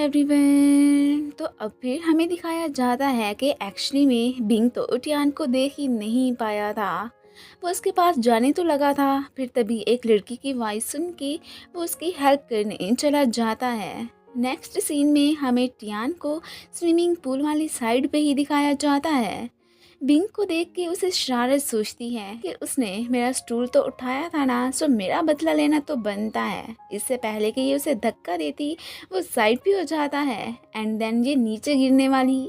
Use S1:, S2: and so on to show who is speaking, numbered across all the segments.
S1: Everyone. तो अब फिर हमें दिखाया जाता है कि एक्चुअली में बिंग तो टियान को देख ही नहीं पाया था। वो उसके पास जाने तो लगा था, फिर तभी एक लड़की की वॉइस सुन के वो उसकी हेल्प करने चला जाता है। नेक्स्ट सीन में हमें टियान को स्विमिंग पूल वाली साइड पे ही दिखाया जाता है। बिंग को देख के उसे शरारत सूझती है कि उसने मेरा स्टूल तो उठाया था ना, सो मेरा बदला लेना तो बनता है। इससे पहले कि ये उसे धक्का देती वो साइड भी हो जाता है एंड देन ये नीचे गिरने वाली।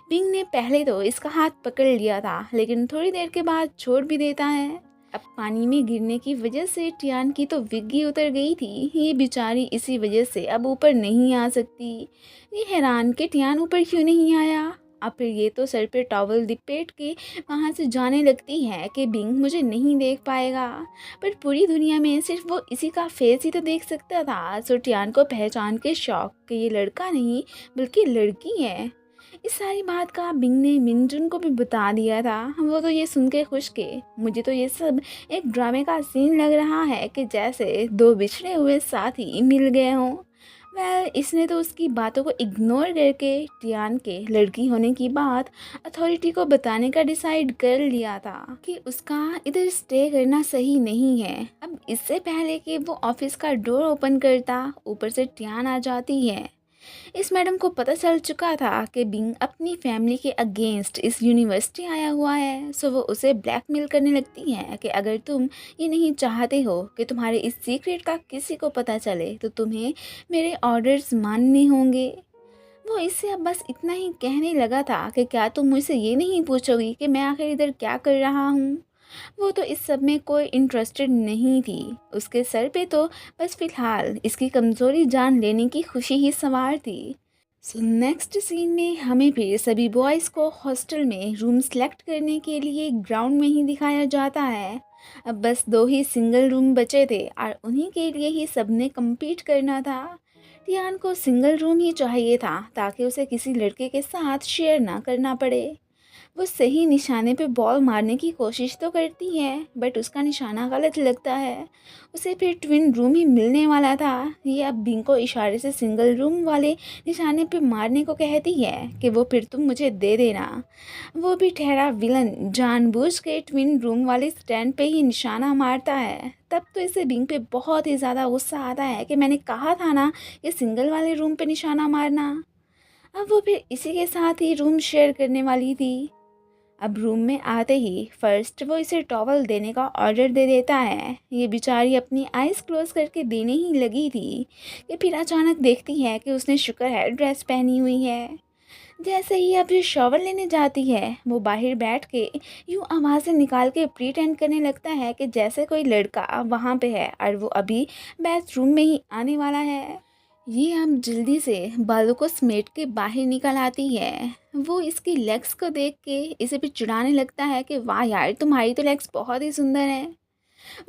S1: बिंग ने पहले तो इसका हाथ पकड़ लिया था, लेकिन थोड़ी देर के बाद छोड़ भी देता है। अब पानी में गिरने की वजह से टियान की तो विग्गी उतर गई थी, ये बेचारी इसी वजह से अब ऊपर नहीं आ सकती। ये हैरान कि टियान ऊपर क्यों नहीं आया। अब फिर ये तो सर पे टॉवल लपेट के वहाँ से जाने लगती है कि बिंग मुझे नहीं देख पाएगा, पर पूरी दुनिया में सिर्फ वो इसी का फेस ही तो देख सकता था। सो टियान को पहचान के शौक कि ये लड़का नहीं बल्कि लड़की है। इस सारी बात का बिंग ने मिनजुन को भी बता दिया था। वो तो ये सुन के खुश के मुझे तो ये सब एक ड्रामे का सीन लग रहा है कि जैसे दो बिछड़े हुए साथी मिल गए हों। इसने तो उसकी बातों को इग्नोर करके टियान के लड़की होने की बात अथॉरिटी को बताने का डिसाइड कर लिया था कि उसका इधर स्टे करना सही नहीं है। अब इससे पहले कि वो ऑफिस का डोर ओपन करता, ऊपर से टियान आ जाती है। इस मैडम को पता चल चुका था कि बिंग अपनी फैमिली के अगेंस्ट इस यूनिवर्सिटी आया हुआ है। सो वो उसे ब्लैकमेल करने लगती है कि अगर तुम ये नहीं चाहते हो कि तुम्हारे इस सीक्रेट का किसी को पता चले तो तुम्हें मेरे ऑर्डर्स मानने होंगे। वो इससे अब बस इतना ही कहने लगा था कि क्या तुम मुझसे ये नहीं पूछोगी कि मैं आखिर इधर क्या कर रहा हूँ। वो तो इस सब में कोई इंटरेस्टेड नहीं थी। उसके सर पे तो बस फिलहाल इसकी कमज़ोरी जान लेने की खुशी ही सवार थी। सो नेक्स्ट सीन में हमें फिर सभी बॉयज़ को हॉस्टल में रूम सेलेक्ट करने के लिए ग्राउंड में ही दिखाया जाता है। अब बस दो ही सिंगल रूम बचे थे और उन्हीं के लिए ही सबने compete करना था। टियान को सिंगल रूम ही चाहिए था ताकि उसे किसी लड़के के साथ शेयर ना करना पड़े। वो सही निशाने पे बॉल मारने की कोशिश तो करती है, बट उसका निशाना गलत लगता है। उसे फिर ट्विन रूम ही मिलने वाला था। ये अब बिंग को इशारे से सिंगल रूम वाले निशाने पे मारने को कहती है कि वो फिर तुम मुझे दे देना। वो भी ठहरा विलन जानबूझ के ट्विन रूम वाले स्टैंड पे ही निशाना मारता है। तब तो इसे बिंग पे बहुत ही ज़्यादा गुस्सा आता है कि मैंने कहा था ना ये सिंगल वाले रूम पे निशाना मारना। अब वो फिर इसी के साथ ही रूम शेयर करने वाली थी। अब रूम में आते ही फर्स्ट वो इसे टॉवल देने का ऑर्डर दे देता है। ये बेचारी अपनी आइज़ क्लोज करके देने ही लगी थी कि फिर अचानक देखती है कि उसने शुक्र है ड्रेस पहनी हुई है। जैसे ही अब ये शॉवर लेने जाती है, वो बाहर बैठ के यूँ आवाज़ें निकाल के प्रीटेंड करने लगता है कि जैसे कोई लड़का वहाँ पे है और वो अभी बाथरूम में ही आने वाला है। ये अब जल्दी से बालों को समेट के बाहर निकल आती है। वो इसकी लेग्स को देख के इसे भी चिढ़ाने लगता है कि वाह यार तुम्हारी तो लेग्स बहुत ही सुंदर हैं।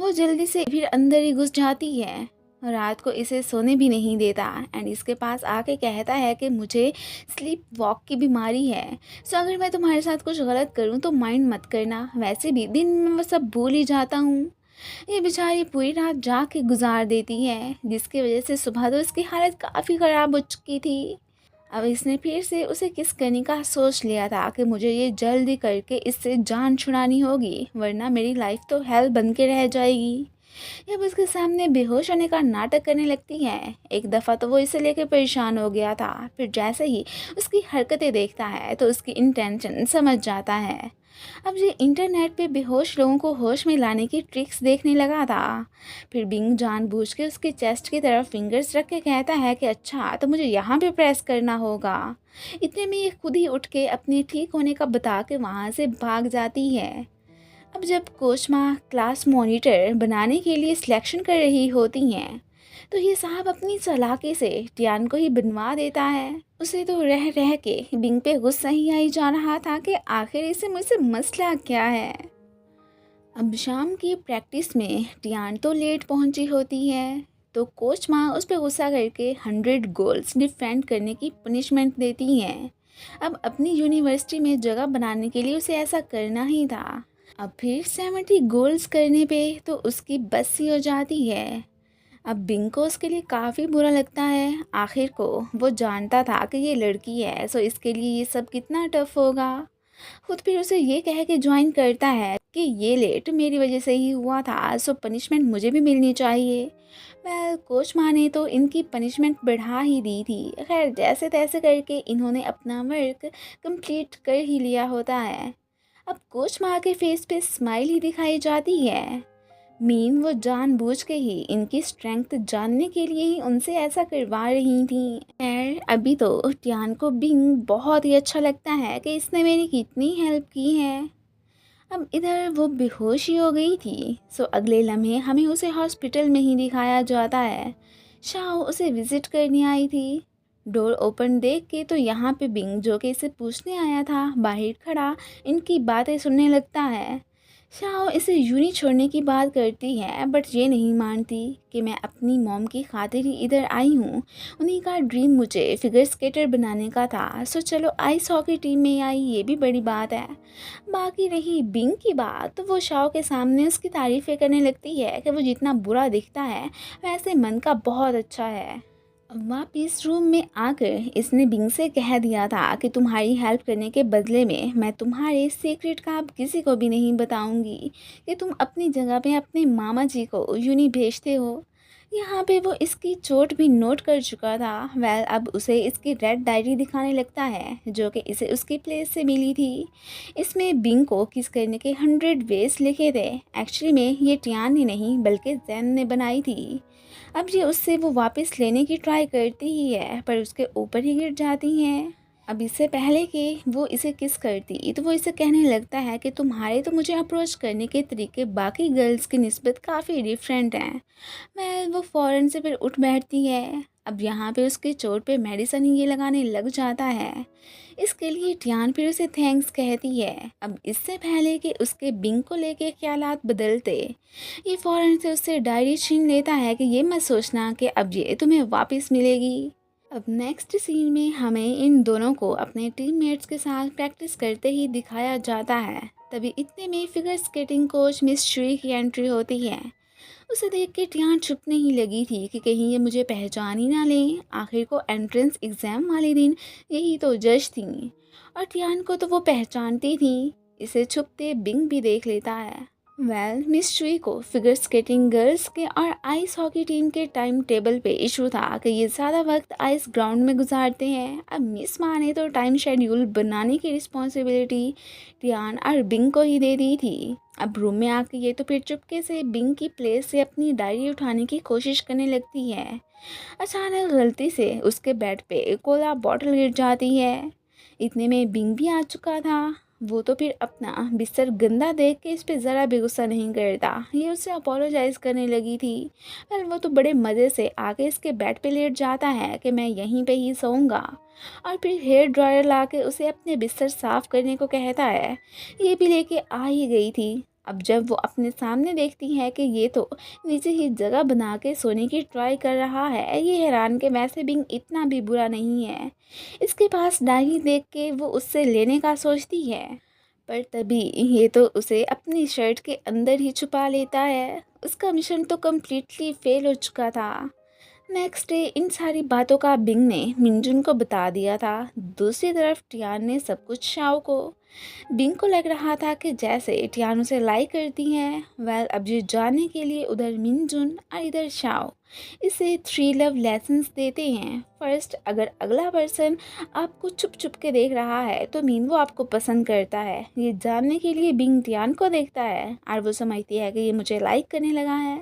S1: वो जल्दी से फिर अंदर ही घुस जाती है। रात को इसे सोने भी नहीं देता एंड इसके पास आके कहता है कि मुझे स्लीप वॉक की बीमारी है। सो अगर मैं तुम्हारे साथ कुछ गलत करूँ तो माइंड मत करना, वैसे भी दिन में मैं सब भूल ही जाता हूँ। ये बेचारी पूरी रात जाग के गुजार देती है, जिसकी वजह से सुबह तो इसकी हालत काफ़ी ख़राब हो चुकी थी। अब इसने फिर से उसे किस करने का सोच लिया था कि मुझे ये जल्दी करके इससे जान छुड़ानी होगी, वरना मेरी लाइफ तो हेल बन के रह जाएगी। जब उसके सामने बेहोश होने का नाटक करने लगती है। एक दफ़ा तो वो इसे लेकर परेशान हो गया था, फिर जैसे ही उसकी हरकतें देखता है तो उसकी इंटेंशन समझ जाता है। अब ये इंटरनेट पे बेहोश लोगों को होश में लाने की ट्रिक्स देखने लगा था। फिर बिंग जानबूझ के उसके चेस्ट की तरफ फिंगर्स रख के कहता है कि अच्छा तो मुझे यहाँ पे प्रेस करना होगा। इतने में ये खुद ही उठ के अपने ठीक होने का बता के वहाँ से भाग जाती है। अब जब कोच माँ क्लास मॉनिटर बनाने के लिए सिलेक्शन कर रही होती हैं, तो ये साहब अपनी चालाकी से टियान को ही बनवा देता है। उसे तो रह रह के बिंग पे गुस्सा ही आई जा रहा था कि आखिर इसे मुझसे मसला क्या है। अब शाम की प्रैक्टिस में टियान तो लेट पहुंची होती है, तो कोच माँ उस पर गुस्सा करके 100 गोल्स डिफेंड करने की पनिशमेंट देती हैं। अब अपनी यूनिवर्सिटी में जगह बनाने के लिए उसे ऐसा करना ही था। अब फिर 70 गोल्स करने पे तो उसकी बस ही हो जाती है। अब बिंग को उसके लिए काफ़ी बुरा लगता है। आखिर को वो जानता था कि ये लड़की है, सो इसके लिए ये सब कितना टफ होगा। खुद फिर उसे ये कह के ज्वाइन करता है कि ये लेट मेरी वजह से ही हुआ था, सो पनिशमेंट मुझे भी मिलनी चाहिए। कोच माँ ने तो इनकी पनिशमेंट बढ़ा ही दी थी। खैर जैसे तैसे करके इन्होंने अपना वर्क कंप्लीट कर ही लिया होता है। अब कोच माँ के फेस पे स्माइल ही दिखाई जाती है। मीन वो जानबूझ के ही इनकी स्ट्रेंथ जानने के लिए ही उनसे ऐसा करवा रही थी। खैर अभी तो टियान को बिंग बहुत ही अच्छा लगता है कि इसने मेरी कितनी हेल्प की है। अब इधर वो बेहोश ही हो गई थी, सो अगले लम्हे हमें उसे हॉस्पिटल में ही दिखाया जाता है। शाओ उसे विजिट करने आई थी। डोर ओपन देख के तो यहाँ पे बिंग जो कि इसे पूछने आया था बाहर खड़ा इनकी बातें सुनने लगता है। शाओ इसे यूं छोड़ने की बात करती है बट ये नहीं मानती कि मैं अपनी मॉम की खातिर ही इधर आई हूँ। उन्हीं का ड्रीम मुझे फिगर स्केटर बनाने का था, सो चलो आइस हॉकी टीम में आई, ये भी बड़ी बात है। बाकी रही बिंग की बात तो वो शाओ के सामने उसकी तारीफ़ें करने लगती है कि वो जितना बुरा दिखता है वैसे मन का बहुत अच्छा है। वापिस रूम में आकर इसने बिंग से कह दिया था कि तुम्हारी हेल्प करने के बदले में मैं तुम्हारे सीक्रेट का अब किसी को भी नहीं बताऊंगी कि तुम अपनी जगह पे अपने मामा जी को यूं ही भेजते हो। यहाँ पे वो इसकी चोट भी नोट कर चुका था। अब उसे इसकी रेड डायरी दिखाने लगता है जो कि इसे उसकी प्लेस से मिली थी। इसमें बिंग को किस करने के 100 वेज लिखे थे। एक्चुअली में ये टियान ने नहीं बल्कि जैन ने बनाई थी। अब ये उससे वो वापस लेने की ट्राई करती ही है पर उसके ऊपर ही गिर जाती हैं। अब इससे पहले कि वो इसे किस करती तो वो इसे कहने लगता है कि तुम्हारे तो मुझे अप्रोच करने के तरीके बाकी गर्ल्स की निस्बत काफ़ी डिफरेंट हैं। वो फ़ौरन से फिर उठ बैठती है। अब यहाँ पे उसके चोट पे मेडिसिन ये लगाने लग जाता है। इसके लिए टियान फिर उसे थैंक्स कहती है। अब इससे पहले कि उसके बिंग को लेके ख्यालात बदलते, ये फ़ौरन से उससे डायरी छीन लेता है कि ये मत सोचना कि अब ये तुम्हें वापस मिलेगी। अब नेक्स्ट सीन में हमें इन दोनों को अपने टीममेट्स के साथ प्रैक्टिस करते ही दिखाया जाता है। तभी इतने में figure skating coach miss Shri की एंट्री होती है। उसे देख के टियान चुपने ही लगी थी कि कहीं ये मुझे पहचान ही ना लें। आखिर को एंट्रेंस एग्ज़ाम वाले दिन यही तो जज थी और टियान को तो वो पहचानती थी। इसे छुपते बिंग भी देख लेता है। मिस चुई को फिगर स्केटिंग गर्ल्स के और आइस हॉकी टीम के टाइम टेबल पे इशू था कि ये ज़्यादा वक्त आइस ग्राउंड में गुजारते हैं। अब मिस माँ ने तो टाइम शेड्यूल बनाने की रिस्पॉन्सिबिलिटी टियान और बिंग को ही दे दी थी। अब रूम में आके ये तो फिर चुपके से बिंग की प्लेस से अपनी डायरी उठाने की कोशिश करने लगती है। अचानक गलती से उसके बेड पे कोला बॉटल गिर जाती है। इतने में बिंग भी आ चुका था। वो तो फिर अपना बिस्तर गंदा देख के इस पे ज़रा भी गुस्सा नहीं करता। ये उससे अपोलोजाइज़ करने लगी थी। वो तो बड़े मज़े से आके इसके बेड पे लेट जाता है कि मैं यहीं पे ही सोऊंगा और फिर हेयर ड्रायर ला के उसे अपने बिस्तर साफ़ करने को कहता है। ये भी लेके आ ही गई थी। अब जब वो अपने सामने देखती है कि ये तो नीचे ही जगह बना के सोने की ट्राई कर रहा है, ये हैरान कि वैसे बिंग इतना भी बुरा नहीं है। इसके पास डायरी देख के वो उससे लेने का सोचती है पर तभी ये तो उसे अपनी शर्ट के अंदर ही छुपा लेता है। उसका मिशन तो कम्प्लीटली फेल हो चुका था। नेक्स्ट डे इन सारी बातों का बिंग ने मिंजुन को बता दिया था। दूसरी तरफ टियान ने सब कुछ शाओ को। बिंग को लग रहा था कि जैसे टियान उसे लाइक करती है। अब ये जानने के लिए उधर मिंजुन और इधर शाओ इसे 3 लव लेसन्स देते हैं। फर्स्ट, अगर अगला पर्सन आपको छुप छुप के देख रहा है तो मीन वो आपको पसंद करता है। ये जानने के लिए बिंग टियान को देखता है और वो समझती है कि ये मुझे लाइक करने लगा है।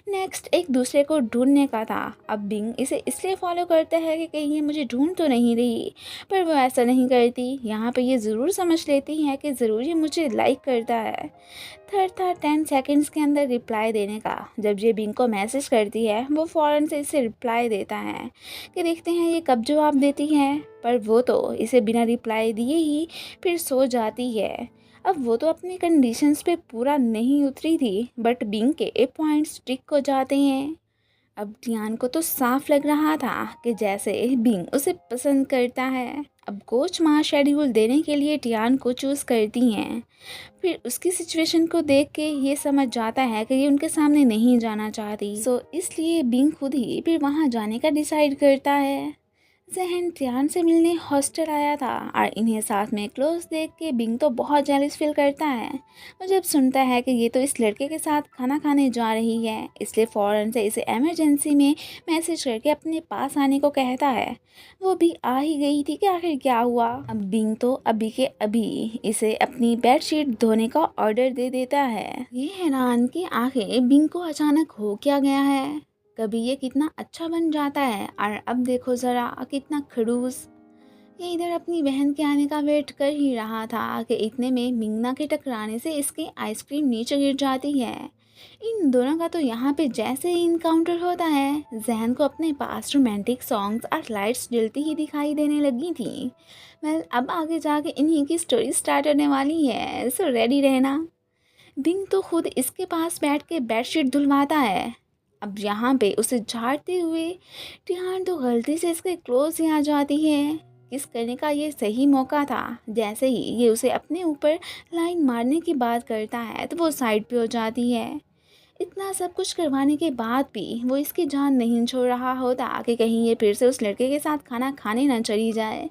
S1: नेक्स्ट, एक दूसरे को ढूंढने का था। अब बिंग इसे इसलिए फॉलो करता है कि कहीं ये मुझे ढूंढ तो नहीं रही, पर वो ऐसा नहीं करती। यहाँ पे ये ज़रूर समझ लेती है कि ज़रूर ये मुझे लाइक करता है। थर्ड था 10 सेकंड्स के अंदर रिप्लाई देने का। जब ये बिंग को मैसेज करती है वो फ़ौरन से इसे रिप्लाई देता है कि देखते हैं ये कब जवाब देती है, पर वो तो इसे बिना रिप्लाई दिए ही फिर सो जाती है। अब वो तो अपनी कंडीशंस पे पूरा नहीं उतरी थी बट बिंग के पॉइंट्स स्टिक हो जाते हैं। अब टियान को तो साफ लग रहा था कि जैसे बिंग उसे पसंद करता है। अब कोच माँ शेड्यूल देने के लिए टियान को चूज़ करती हैं। फिर उसकी सिचुएशन को देख के ये समझ जाता है कि ये उनके सामने नहीं जाना चाहती, सो इसलिए बिंग खुद ही फिर वहाँ जाने का डिसाइड करता है। जहन टियान से मिलने हॉस्टल आया था और इन्हें साथ में क्लोज देख के बिंग तो बहुत जेलस फील करता है। वो जब सुनता है कि ये तो इस लड़के के साथ खाना खाने जा रही है, इसलिए फ़ौरन से इसे इमरजेंसी में मैसेज करके अपने पास आने को कहता है। वो भी आ ही गई थी कि आखिर क्या हुआ। अब बिंग तो अभी के अभी इसे अपनी बेडशीट धोने का ऑर्डर दे देता है। ये हैरान कि आखिर बिंग को अचानक हो क्या गया है। कभी ये कितना अच्छा बन जाता है और अब देखो ज़रा कितना खड़ूस। ये इधर अपनी बहन के आने का वेट कर ही रहा था कि इतने में मिंगना के टकराने से इसकी आइसक्रीम नीचे गिर जाती है। इन दोनों का तो यहाँ पे जैसे ही इनकाउंटर होता है, जहन को अपने पास रोमांटिक सॉन्ग्स और लाइट्स जलती ही दिखाई देने लगी थी। वेल, अब आगे जाके इन्हीं की स्टोरी स्टार्ट होने वाली है, सो रेडी रहना। बिंग तो खुद इसके पास बैठ के बेडशीट धुलवाता है। अब यहाँ पे उसे झाड़ते हुए टियान तो गलती से इसके क्लोज ही आ जाती है। किस करने का ये सही मौका था। जैसे ही ये उसे अपने ऊपर लाइन मारने की बात करता है तो वो साइड पे हो जाती है। इतना सब कुछ करवाने के बाद भी वो इसकी जान नहीं छोड़ रहा होता कि कहीं ये फिर से उस लड़के के साथ खाना खाने ना चली जाए।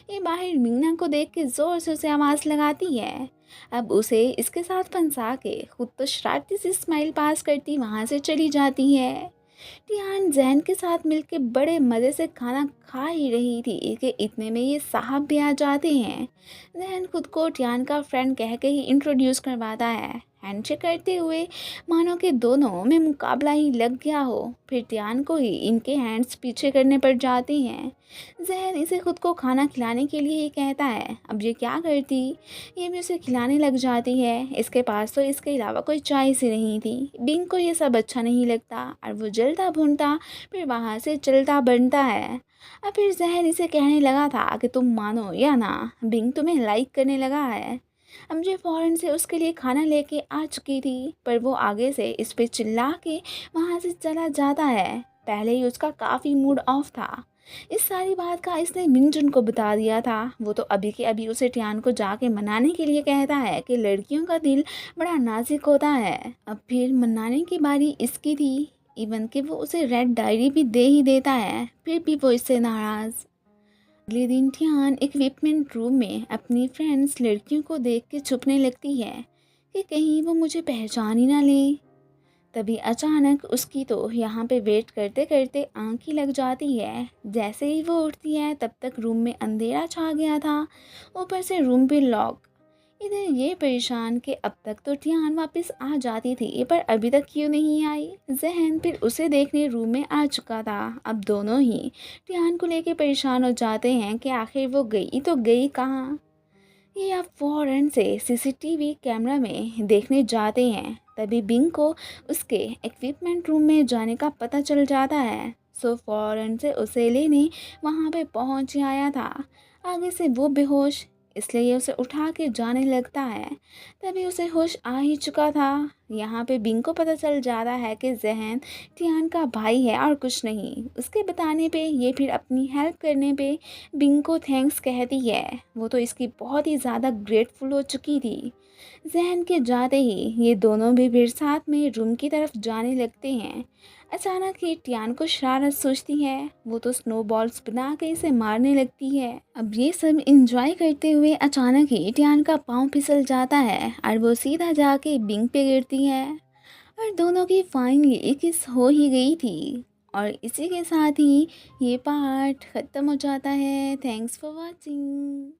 S1: ये बाहर मीना को देख के ज़ोर से उसे आवाज़ लगाती है। अब उसे इसके साथ फंसा के खुद तो शरारती सी स्माइल पास करती वहाँ से चली जाती है। टियान जैन के साथ मिलके बड़े मज़े से खाना खा ही रही थी कि इतने में ये साहब भी आ जाते हैं। जैन खुद को टियान का फ्रेंड कह के ही इंट्रोड्यूस करवाता है, हैंडशेक करते हुए मानो कि दोनों में मुकाबला ही लग गया हो। फिर टियान को ही इनके हैंड्स पीछे करने पड़ जाते हैं। जहन इसे खुद को खाना खिलाने के लिए ही कहता है। अब ये क्या करती, ये भी उसे खिलाने लग जाती है। इसके पास तो इसके अलावा कोई चॉइस ही नहीं थी। बिंग को ये सब अच्छा नहीं लगता और वो जलता भूनता फिर वहाँ से चलता बनता है। अब फिर जहन इसे कहने लगा था कि तुम मानो या ना, बिंग तुम्हें लाइक करने लगा है। अब मुझे फ़ौरन से उसके लिए खाना लेके आ चुकी थी, पर वो आगे से इस पे चिल्ला के वहाँ से चला जाता है। पहले ही उसका काफ़ी मूड ऑफ था। इस सारी बात का इसने मिनजुन को बता दिया था। वो तो अभी के अभी उसे टियान को जाके मनाने के लिए कहता है कि लड़कियों का दिल बड़ा नाजुक होता है। अब फिर मनाने की बारी इसकी थी। इवन कि वो उसे रेड डायरी भी दे ही देता है, फिर भी वो इससे नाराज़। अगले दिन टियान इक्विपमेंट रूम में अपनी फ्रेंड्स लड़कियों को देख के छुपने लगती है कि कहीं वो मुझे पहचान ही ना ले। तभी अचानक उसकी तो यहाँ पे वेट करते करते आँख ही लग जाती है। जैसे ही वो उठती है तब तक रूम में अंधेरा छा गया था, ऊपर से रूम भी लॉक। इधर ये परेशान कि अब तक तो टियान वापस आ जाती थी, पर अभी तक क्यों नहीं आई। जहन फिर उसे देखने रूम में आ चुका था। अब दोनों ही टियान को लेके परेशान हो जाते हैं कि आखिर वो गई तो गई कहाँ। ये अब फ़ौरन से सीसीटीवी कैमरा में देखने जाते हैं। तभी बिंग को उसके इक्विपमेंट रूम में जाने का पता चल जाता है, सो फ़ौरन से उसे लेने वहाँ पे पहुँच आया था। आगे से वो बेहोश, इसलिए ये उसे उठा के जाने लगता है। तभी उसे होश आ ही चुका था। यहाँ पे बिंग को पता चल जाता है कि जहन टियान का भाई है और कुछ नहीं। उसके बताने पे ये फिर अपनी हेल्प करने पे बिंग को थैंक्स कहती है। वो तो इसकी बहुत ही ज़्यादा ग्रेटफुल हो चुकी थी। जहन के जाते ही ये दोनों भी फिर साथ में रूम की तरफ जाने लगते हैं। अचानक ही टियान को शरारत सूझती है। वो तो स्नोबॉल्स बना के इसे मारने लगती है। अब ये सब इंजॉय करते हुए अचानक ही टियान का पाँव फिसल जाता है और वो सीधा जाके बिंग पे गिरती है और दोनों की फाइनली किस हो ही गई थी। और इसी के साथ ही ये पार्ट ख़त्म हो जाता है। Thanks for watching.